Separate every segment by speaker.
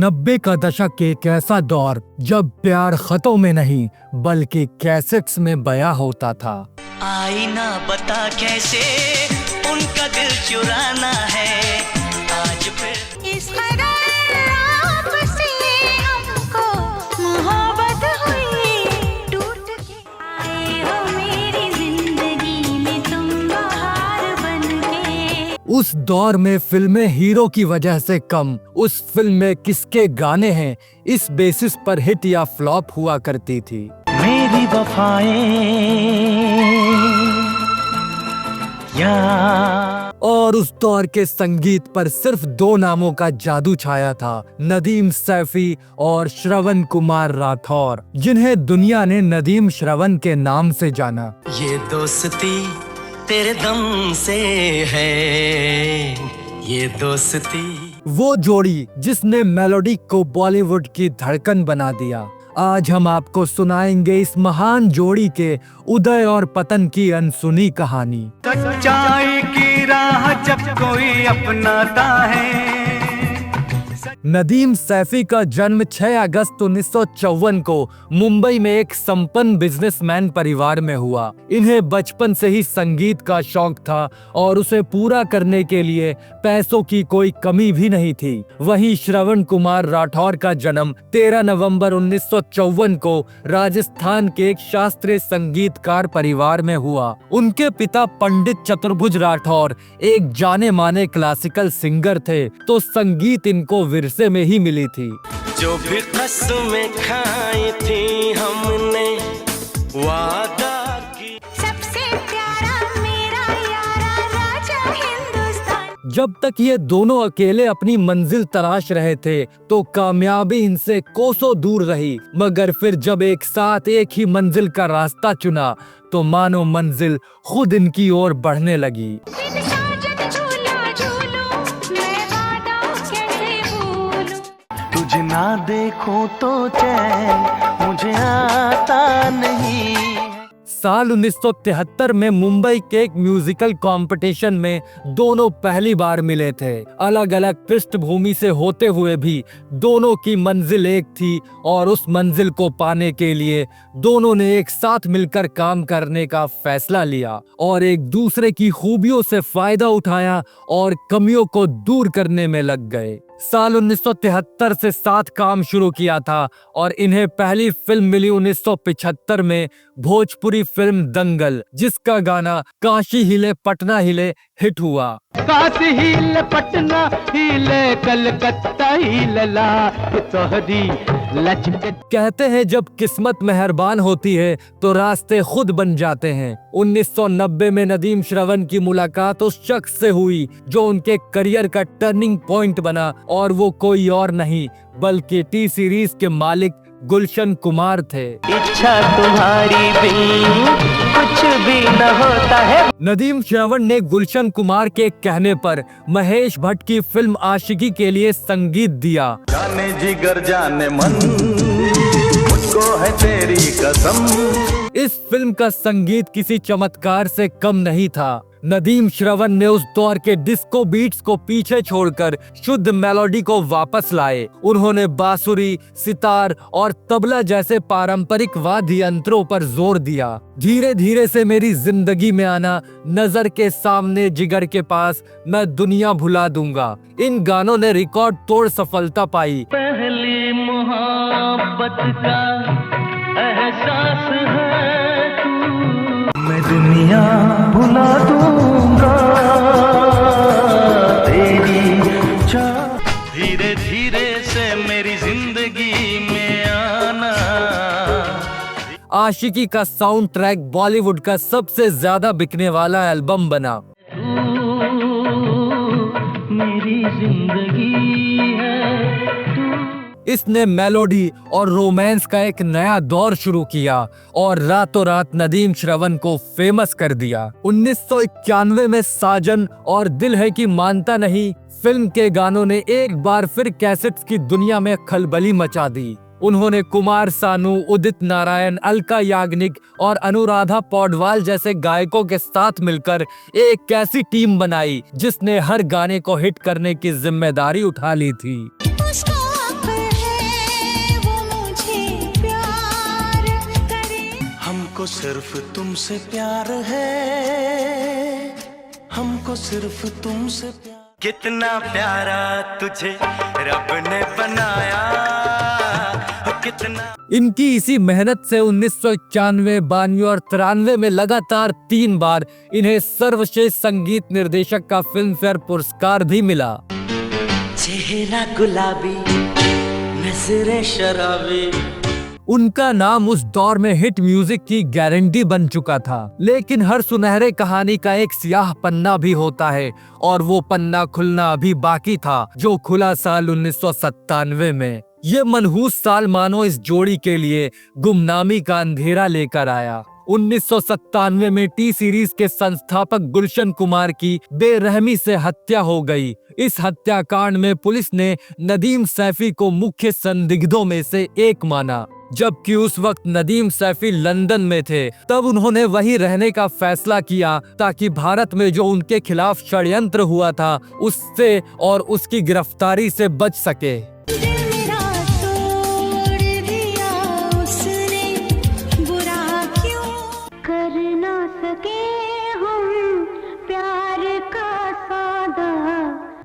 Speaker 1: 90 का दशक एक ऐसा दौर जब प्यार खतों में नहीं बल्कि कैसेट्स में बयां होता था।
Speaker 2: आईना बता कैसे उनका दिल चुराना है आज फिर इस कदर आपसे हमको मोहब्बत हुई टूट के आए हो मेरी जिंदगी में तुम बहार बन के।
Speaker 1: उस दौर में फिल्में हीरो की वजह से कम, उस फिल्म में किसके गाने हैं इस बेसिस पर हिट या फ्लॉप हुआ करती थी।
Speaker 2: मेरी वफाएं या
Speaker 1: और उस दौर के संगीत पर सिर्फ दो नामों का जादू छाया था, नदीम सैफी और श्रवण कुमार राठौर, जिन्हें दुनिया ने नदीम श्रवण के नाम से जाना।
Speaker 2: ये दोस्ती तेरे दम से है, ये दोस्ती।
Speaker 1: वो जोड़ी जिसने मेलोडी को बॉलीवुड की धड़कन बना दिया। आज हम आपको सुनाएंगे इस महान जोड़ी के उदय और पतन की अनसुनी कहानी।
Speaker 3: सच्चाई की राह जब कोई अपनाता है।
Speaker 1: नदीम सैफी का जन्म 6 अगस्त 1954 को मुंबई में एक संपन्न बिजनेसमैन परिवार में हुआ। इन्हें बचपन से ही संगीत का शौक था और उसे पूरा करने के लिए पैसों की कोई कमी भी नहीं थी। वहीं श्रवण कुमार राठौर का जन्म 13 नवंबर 1954 को राजस्थान के एक शास्त्रीय संगीतकार परिवार में हुआ। उनके पिता पंडित चतुर्भुज राठौर एक जाने माने क्लासिकल सिंगर थे, तो संगीत इनको विरसे में ही मिली थी।
Speaker 2: जो भी कसमें खाई थी हमने वादा की, सबसे प्यारा मेरा यारा राजा हिंदुस्तान।
Speaker 1: जब तक ये दोनों अकेले अपनी मंजिल तलाश रहे थे तो कामयाबी इनसे कोसों दूर रही, मगर फिर जब एक साथ एक ही मंजिल का रास्ता चुना तो मानो मंजिल खुद इनकी ओर बढ़ने लगी।
Speaker 2: तुझे ना देखूं तो चैन मुझे आता नहीं।
Speaker 1: साल 1973 में मुंबई के एक म्यूजिकल कंपटीशन में दोनों पहली बार मिले थे। अलग अलग पृष्ठभूमि से होते हुए भी दोनों की मंजिल एक थी और उस मंजिल को पाने के लिए दोनों ने एक साथ मिलकर काम करने का फैसला लिया और एक दूसरे की खूबियों से फायदा उठाया और कमियों को दूर करने में लग गए। साल 1973 से साथ काम शुरू किया था और इन्हें पहली फिल्म मिली 1975 में, भोजपुरी फिल्म दंगल, जिसका गाना काशी हिले पटना हिले हिट हुआ।
Speaker 3: काशी हिले पटना हिले कलकत्ता हिले ला तोहरी लचक।
Speaker 1: कहते हैं जब किस्मत मेहरबान होती है तो रास्ते खुद बन जाते हैं। 1990 में नदीम श्रवण की मुलाकात उस शख्स से हुई जो उनके करियर का टर्निंग पॉइंट बना, और वो कोई और नहीं बल्कि टी सीरीज के मालिक गुलशन कुमार थे।
Speaker 2: इच्छा तुम्हारी बिन कुछ भी न होता है।
Speaker 1: नदीम श्रवण ने गुलशन कुमार के कहने पर महेश भट्ट की फिल्म आशिकी के लिए संगीत दिया।
Speaker 3: जाने जिगर जाने मन मुझको है तेरी कसम।
Speaker 1: इस फिल्म का संगीत किसी चमत्कार से कम नहीं था। नदीम श्रवण ने उस दौर के डिस्को बीट्स को पीछे छोड़कर शुद्ध मेलोडी को वापस लाए। उन्होंने बांसुरी, सितार और तबला जैसे पारंपरिक वाद्य यंत्रों पर जोर दिया। धीरे धीरे से मेरी जिंदगी में आना, नजर के सामने जिगर के पास, मैं दुनिया भुला दूंगा, इन गानों ने रिकॉर्ड तोड़ सफलता पाई।
Speaker 2: पहली मोहब्बत का एहसास है तू, मैं दुनिया भुला दूंगा तेरी चाह। धीरे धीरे से मेरी जिंदगी में आना।
Speaker 1: आशिकी का साउंड ट्रैक बॉलीवुड का सबसे ज्यादा बिकने वाला एल्बम बना।
Speaker 2: मेरी जिंदगी है तू।
Speaker 1: इसने मेलोडी और रोमांस का एक नया दौर शुरू किया और रातों रात नदीम श्रवण को फेमस कर दिया। 1991 में साजन और दिल है कि मानता नहीं फिल्म के गानों ने एक बार फिर कैसेट्स की दुनिया में खलबली मचा दी। उन्होंने कुमार सानू, उदित नारायण, अलका याग्निक और अनुराधा पौडवाल जैसे गायकों के साथ मिलकर एक ऐसी टीम बनाई जिसने हर गाने को हिट करने की जिम्मेदारी उठा ली थी।
Speaker 4: हमको सिर्फ तुमसे प्यार है, हमको सिर्फ तुमसे प्यार।
Speaker 3: कितना प्यारा तुझे रब ने बनाया, कितना।
Speaker 1: इनकी इसी मेहनत से 1991, 92 और 93 में लगातार 3 बार इन्हें सर्वश्रेष्ठ संगीत निर्देशक का फिल्म फेयर पुरस्कार भी मिला।
Speaker 2: चेहरा गुलाबी, नजरें शराबी।
Speaker 1: उनका नाम उस दौर में हिट म्यूजिक की गारंटी बन चुका था। लेकिन हर सुनहरे कहानी का एक स्याह पन्ना भी होता है, और वो पन्ना खुलना अभी बाकी था, जो खुला साल 1997 में। ये मनहूस साल मानो इस जोड़ी के लिए गुमनामी का अंधेरा लेकर आया। 1997 में टी सीरीज के संस्थापक गुलशन कुमार की बेरहमी से हत्या हो गई। इस हत्याकांड में पुलिस ने नदीम सैफी को मुख्य संदिग्धों में से एक माना। जबकि उस वक्त नदीम सैफी लंदन में थे, तब उन्होंने वहीं रहने का फैसला किया ताकि भारत में जो उनके खिलाफ षड्यंत्र हुआ था उससे और उसकी गिरफ्तारी से बच सके।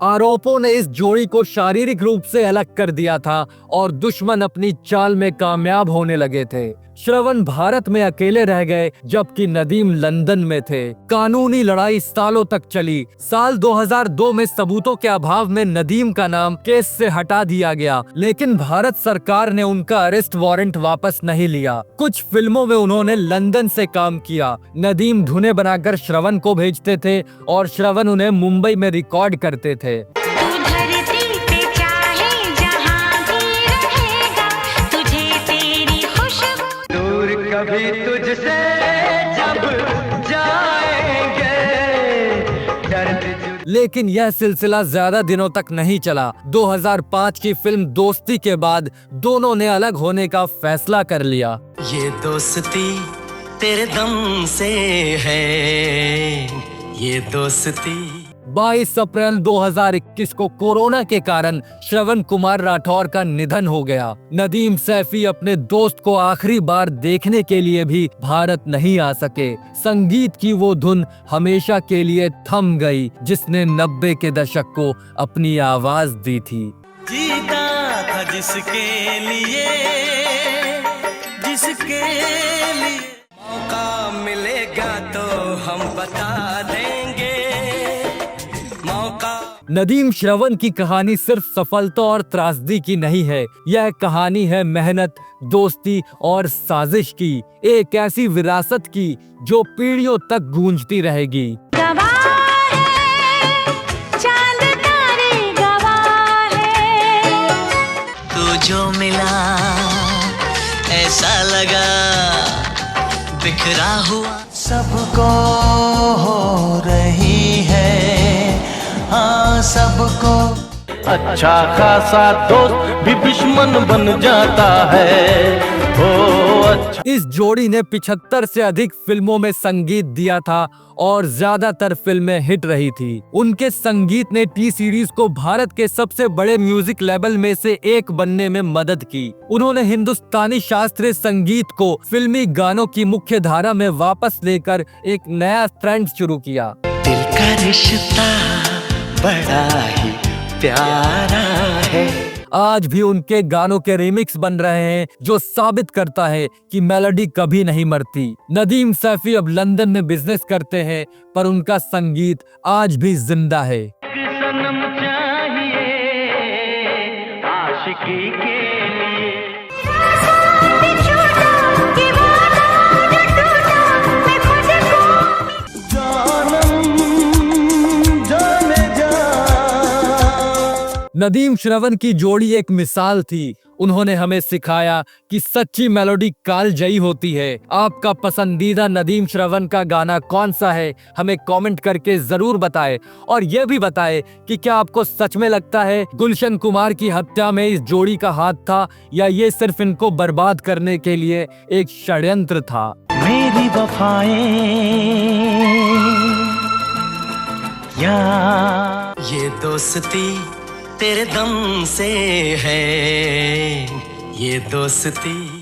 Speaker 1: आरोपों ने इस जोड़ी को शारीरिक रूप से अलग कर दिया था और दुश्मन अपनी चाल में कामयाब होने लगे थे। श्रवण भारत में अकेले रह गए, जबकि नदीम लंदन में थे। कानूनी लड़ाई सालों तक चली। साल 2002 में सबूतों के अभाव में नदीम का नाम केस से हटा दिया गया, लेकिन भारत सरकार ने उनका अरेस्ट वारंट वापस नहीं लिया। कुछ फिल्मों में उन्होंने लंदन से काम किया। नदीम धुनें बनाकर श्रवण को भेजते थे और श्रवण उन्हें मुंबई में रिकॉर्ड करते थे।
Speaker 3: कभी तुझसे जब जाएंगे दर्द।
Speaker 1: लेकिन यह सिलसिला ज्यादा दिनों तक नहीं चला। 2005 की फिल्म दोस्ती के बाद दोनों ने अलग होने का फैसला कर लिया।
Speaker 4: ये दोस्ती तेरे दम से है, ये दोस्ती।
Speaker 1: 22 अप्रैल 2021 को कोरोना के कारण श्रवण कुमार राठौर का निधन हो गया। नदीम सैफी अपने दोस्त को आखिरी बार देखने के लिए भी भारत नहीं आ सके। संगीत की वो धुन हमेशा के लिए थम गई, जिसने 90 के दशक को अपनी आवाज दी थी।
Speaker 4: जीता था जिसके लिए, जिसके लिए मौका मिलेगा तो हम बता देंगे।
Speaker 1: नदीम श्रवण की कहानी सिर्फ सफलता और त्रासदी की नहीं है। यह कहानी है मेहनत, दोस्ती और साजिश की, एक ऐसी विरासत की जो पीढ़ियों तक गूंजती रहेगी।
Speaker 4: तू जो मिला ऐसा लगा बिखरा हुआ, सबको हो रही है, हाँ सबको।
Speaker 3: अच्छा खासा दोस्त भी दुश्मन बन जाता है, ओ अच्छा।
Speaker 1: इस जोड़ी ने 75 से अधिक फिल्मों में संगीत दिया था और ज्यादातर फिल्में हिट रही थी। उनके संगीत ने टी सीरीज को भारत के सबसे बड़े म्यूजिक लेबल में से एक बनने में मदद की। उन्होंने हिंदुस्तानी शास्त्रीय संगीत को फिल्मी गानों की मुख्य धारा में वापस लेकर एक नया ट्रेंड शुरू किया।
Speaker 4: दिल का रिश्ता बड़ा ही प्यारा है।
Speaker 1: आज भी उनके गानों के रिमिक्स बन रहे हैं, जो साबित करता है कि मेलोडी कभी नहीं मरती। नदीम सैफी अब लंदन में बिजनेस करते हैं, पर उनका संगीत आज भी जिंदा है।
Speaker 3: सनम चाहिए आशिकी के लिए।
Speaker 1: नदीम श्रवण की जोड़ी एक मिसाल थी। उन्होंने हमें सिखाया कि सच्ची मेलोडी कालजयी होती है। आपका पसंदीदा नदीम श्रवण का गाना कौन सा है, हमें कमेंट करके जरूर बताएं। और यह भी बताएं कि क्या आपको सच में लगता है गुलशन कुमार की हत्या में इस जोड़ी का हाथ था, या ये सिर्फ इनको बर्बाद करने के लिए एक षड्यंत्र था।
Speaker 4: मेरी वफाएं या ये दोस्ती तेरे दम से है, ये दोस्ती।